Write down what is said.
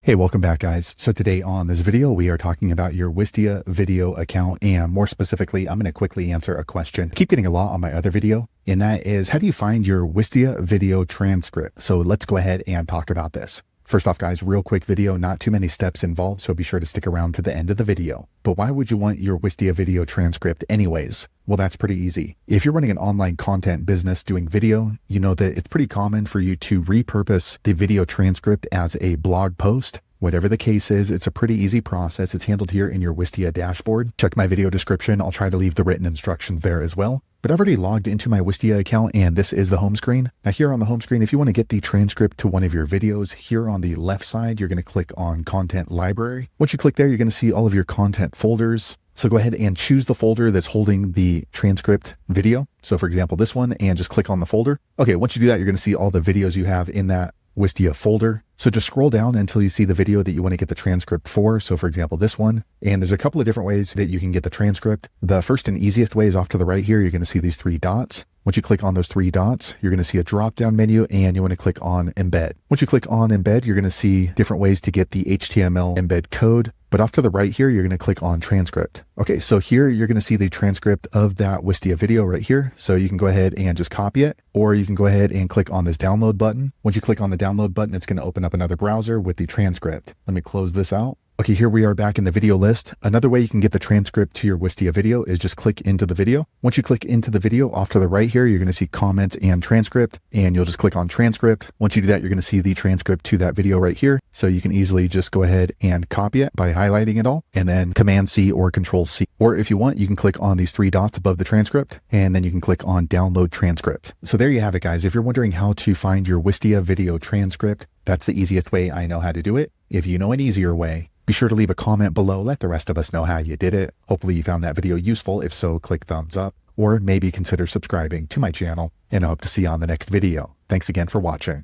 Hey, welcome back guys. So today on this video, we are talking about your Wistia video account, and more specifically, I'm going to quickly answer a question I keep getting a lot on my other video, and that is, how do you find your Wistia video transcript? So let's go ahead and talk about this. First off guys, real quick video, not too many steps involved, so be sure to stick around to the end of the video. But why would you want your Wistia video transcript anyways? Well, that's pretty easy. If you're running an online content business doing video, you know that it's pretty common for you to repurpose the video transcript as a blog post. Whatever the case is, it's a pretty easy process. It's handled here in your Wistia dashboard. Check my video description. I'll try to leave the written instructions there as well. But I've already logged into my Wistia account, and this is the home screen. Now here on the home screen, if you want to get the transcript to one of your videos, here on the left side, you're going to click on Content Library. Once you click there, you're going to see all of your content folders. So go ahead and choose the folder that's holding the transcript video. So for example, this one, and just click on the folder. Okay, once you do that, you're going to see all the videos you have in that Wistia folder. So just scroll down until you see the video that you want to get the transcript for. So for example, this one, and there's a couple of different ways that you can get the transcript. The first and easiest way is off to the right here. You're going to see these three dots. Once you click on those three dots, you're going to see a drop-down menu, and you want to click on Embed. Once you click on Embed, you're going to see different ways to get the HTML embed code. But off to the right here, you're going to click on Transcript. Okay, so here you're going to see the transcript of that Wistia video right here. So you can go ahead and just copy it, or you can go ahead and click on this download button. Once you click on the download button, it's going to open up another browser with the transcript. Let me close this out. Okay, here we are back in the video list. Another way you can get the transcript to your Wistia video is just click into the video. Once you click into the video, off to the right here, you're going to see comments and transcript, and you'll just click on transcript. Once you do that, you're going to see the transcript to that video right here. So you can easily just go ahead and copy it by highlighting it all, and then Command C or Control C. Or if you want, you can click on these three dots above the transcript, and then you can click on Download Transcript. So there you have it, guys. If you're wondering how to find your Wistia video transcript, that's the easiest way I know how to do it. If you know an easier way, be sure to leave a comment below. Let the rest of us know how you did it. Hopefully you found that video useful. If so, click thumbs up, or maybe consider subscribing to my channel, and I hope to see you on the next video. Thanks again for watching.